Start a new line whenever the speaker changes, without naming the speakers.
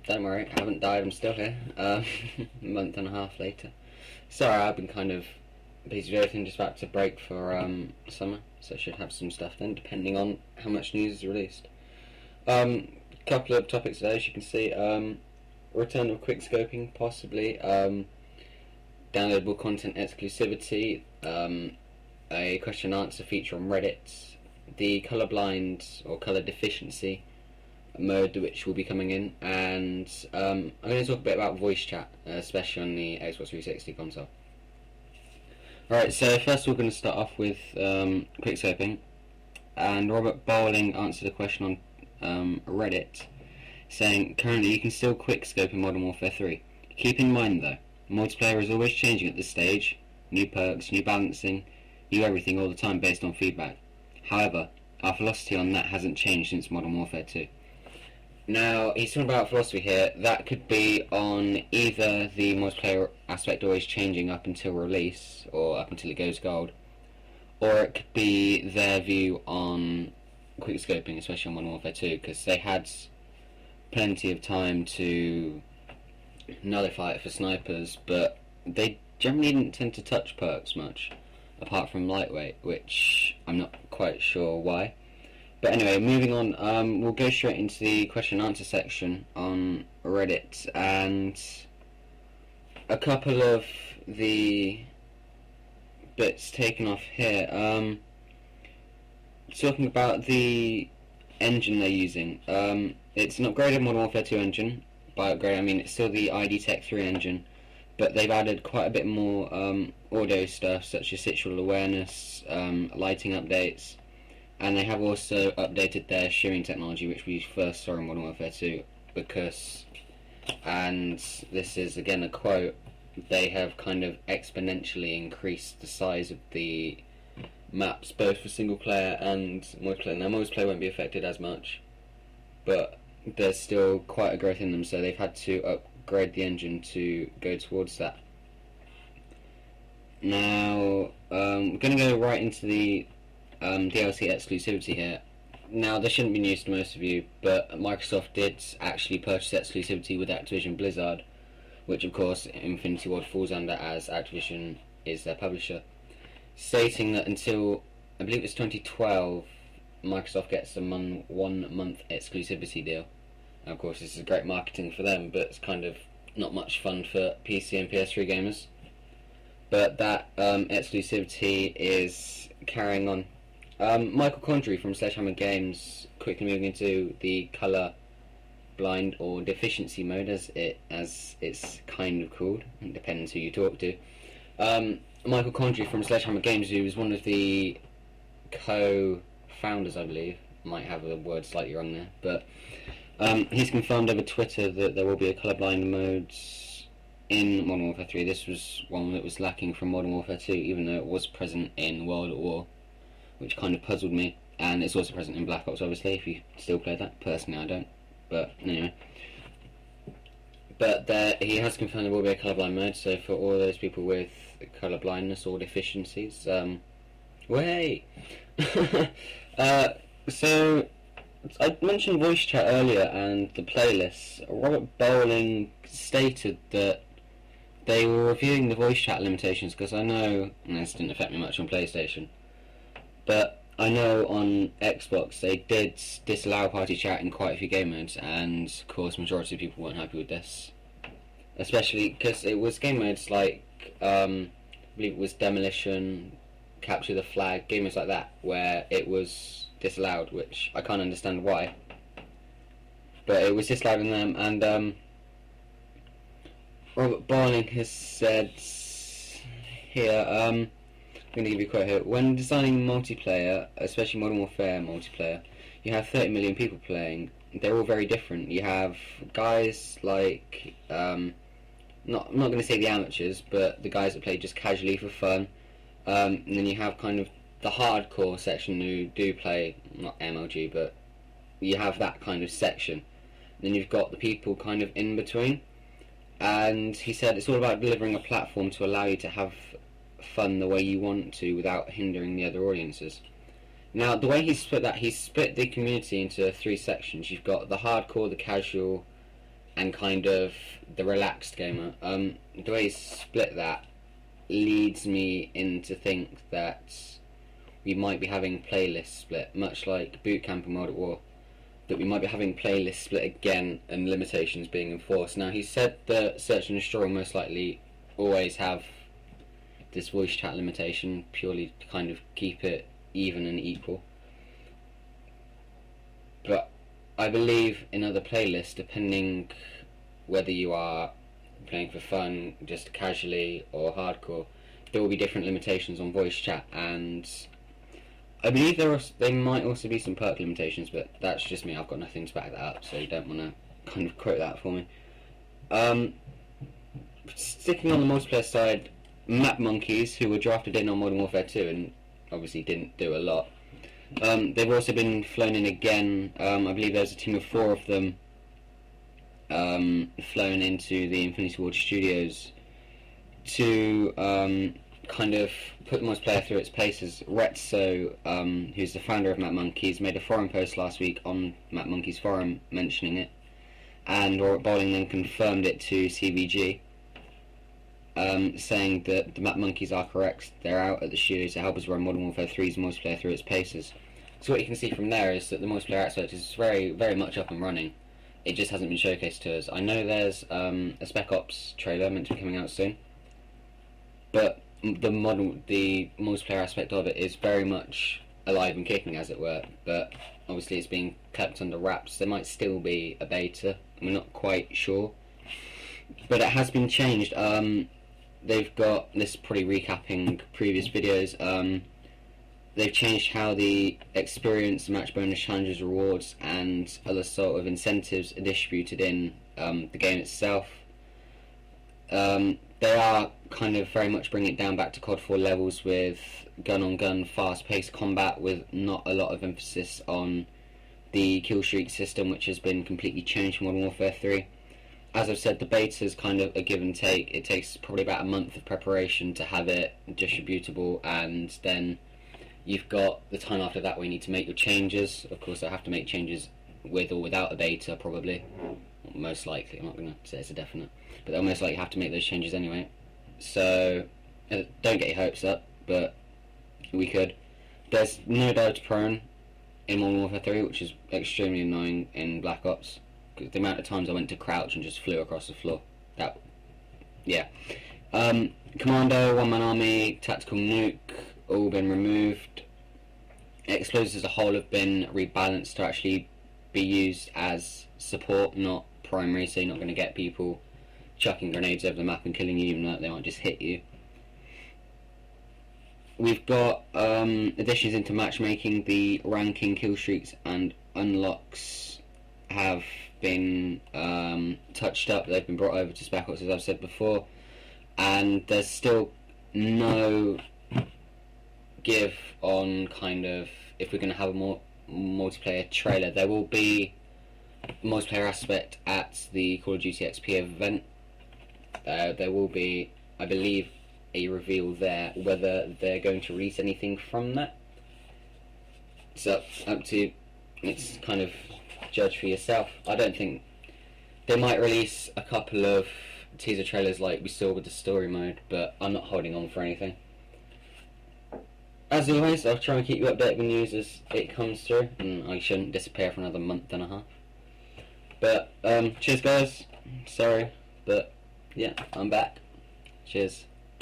don't worry, I haven't died, I'm still here. A month and a half later. Sorry, I've been kind of busy with everything, just about to break for summer, so I should have some stuff then, depending on how much news is released. Couple of topics today, as you can see. Return of quick scoping, possibly. Downloadable content exclusivity. A question and answer feature on Reddit. The colorblind or color deficiency mode which will be coming in, and I'm going to talk a bit about voice chat, especially on the Xbox 360 console. Alright, so first we're going to start off with quick scoping, and Robert Bowling answered a question on Reddit saying currently you can still quick scope in Modern Warfare 3. Keep in mind though, multiplayer is always changing at this stage, new perks, new balancing, new everything all the time based on feedback. However, our philosophy on that hasn't changed since Modern Warfare 2. Now, he's talking about philosophy here. That could be on either the multiplayer aspect always changing up until release, or up until it goes gold, or it could be their view on quickscoping, especially on Modern Warfare 2, because they had plenty of time to nullify it for snipers, but they generally didn't tend to touch perks much, apart from lightweight, which I'm not quite sure why. But anyway, moving on, we'll go straight into the question and answer section on Reddit, and a couple of the bits taken off here. Talking about the engine they're using. It's an upgraded Modern Warfare 2 engine. By upgrade, I mean it's still the ID Tech 3 engine, but they've added quite a bit more audio stuff, such as situational awareness, lighting updates, and they have also updated their shearing technology, which we first saw in Modern Warfare 2, because, and this is again a quote, they have kind of exponentially increased the size of the maps, both for single player and multiplayer. Now multiplayer won't be affected as much, but there's still quite a growth in them, so they've had to upgrade the engine to go towards that. Now, we're going to go right into the DLC exclusivity here. Now, this shouldn't be news to most of you, but Microsoft did actually purchase exclusivity with Activision Blizzard, which of course Infinity Ward falls under, as Activision is their publisher, stating that until, I believe it's 2012, Microsoft gets a 1 month exclusivity deal. And of course this is great marketing for them, but it's kind of not much fun for PC and PS3 gamers. But that exclusivity is carrying on. Michael Condrey from Sledgehammer Games, quickly moving into the colour blind or deficiency mode, as it's kind of called, it depends who you talk to. Michael Condrey from Sledgehammer Games, who was one of the co-founders, I believe, might have a word slightly wrong there, but he's confirmed over Twitter that there will be a colourblind mode in Modern Warfare 3. This was one that was lacking from Modern Warfare 2, even though it was present in World at War, which kind of puzzled me, and it's also present in Black Ops, obviously, if you still play that. Personally, I don't, but anyway. But he has confirmed there will be a colourblind mode, so for all those people with colour blindness or deficiencies, way! So, I mentioned voice chat earlier and the playlists. Robert Bowling stated that they were reviewing the voice chat limitations, because I know, and this didn't affect me much on PlayStation, but I know on Xbox they did disallow party chat in quite a few game modes, and of course majority of people weren't happy with this. Especially because it was game modes like, I believe it was Demolition, Capture the Flag, game modes like that, where it was disallowed, which I can't understand why. But it was disallowed in them, and Robert Bowling has said here, I'm going to give you a quote here: when designing multiplayer, especially Modern Warfare multiplayer, you have 30 million people playing. They're all very different. You have guys like, I'm not going to say the amateurs, but the guys that play just casually for fun. And then you have kind of the hardcore section who do play, not MLG, but you have that kind of section. Then you've got the people kind of in between. And he said it's all about delivering a platform to allow you to have fun the way you want to without hindering the other audiences. Now, the way he's split that, he's split the community into 3 sections. You've got the hardcore, the casual, and kind of the relaxed gamer. The way he split that leads me into think that we might be having playlist split, much like Boot Camp and World at War, that we might be having playlist split again and limitations being enforced. Now, he said that Search and Destroy will most likely always have this voice chat limitation, purely to kind of keep it even and equal. But I believe in other playlists, depending whether you are playing for fun, just casually, or hardcore, there will be different limitations on voice chat, and I believe there might also be some perk limitations, but that's just me. I've got nothing to back that up, so you don't want to kind of quote that for me. Sticking on the multiplayer side, Map Monkeys, who were drafted in on Modern Warfare 2 and obviously didn't do a lot. They've also been flown in again. I believe there's a team of 4 of them flown into the Infinity Ward studios to kind of put the multiplayer through its paces. Retso, who's the founder of Map Monkeys, made a forum post last week on Map Monkeys forum mentioning it, and Robert Bowling then confirmed it to CBG, saying that the Map Monkeys are correct. They're out at the studios to help us run Modern Warfare 3's multiplayer through its paces. So what you can see from there is that the multiplayer aspect is very, very much up and running. It just hasn't been showcased to us. I know there's a Spec Ops trailer meant to be coming out soon, but the multiplayer aspect of it is very much alive and kicking, as it were. But obviously it's being kept under wraps. There might still be a beta. We're not quite sure, but it has been changed. They've got this, probably recapping previous videos. They've changed how the experience, match bonus, challenges, rewards, and other sort of incentives are distributed in the game itself. They are kind of very much bringing it down back to COD 4 levels, with gun-on-gun, fast-paced combat, with not a lot of emphasis on the kill streak system, which has been completely changed from Modern Warfare 3. As I've said, the beta is kind of a give and take. It takes probably about a month of preparation to have it distributable, and then you've got the time after that where you need to make your changes. Of course, I have to make changes with or without a beta, probably. Most likely, I'm not going to say it's a definite, but they'll most likely have to make those changes anyway. So, don't get your hopes up, but we could. There's no dodge prone in Modern Warfare 3, which is extremely annoying in Black Ops. The amount of times I went to crouch and just flew across the floor. Commando, one-man army, tactical nuke, all been removed. Explosives as a whole have been rebalanced to actually be used as support, not primary, so you're not going to get people chucking grenades over the map and killing you, even though they might just hit you. We've got additions into matchmaking. The ranking, kill streaks and unlocks have been touched up. They've been brought over to Spec Ops, as I've said before, and there's still no give on kind of if we're going to have a more multiplayer trailer. There will be a multiplayer aspect at the Call of Duty XP event. There will be, I believe, a reveal there. Whether they're going to release anything from that, it's up to you. It's kind of judge for yourself. I don't think they might release a couple of teaser trailers like we saw with the story mode, but I'm not holding on for anything. As always, I'll try and keep you updated with news as it comes through, and I shouldn't disappear for another month and a half. But cheers guys, sorry, but yeah, I'm back. Cheers.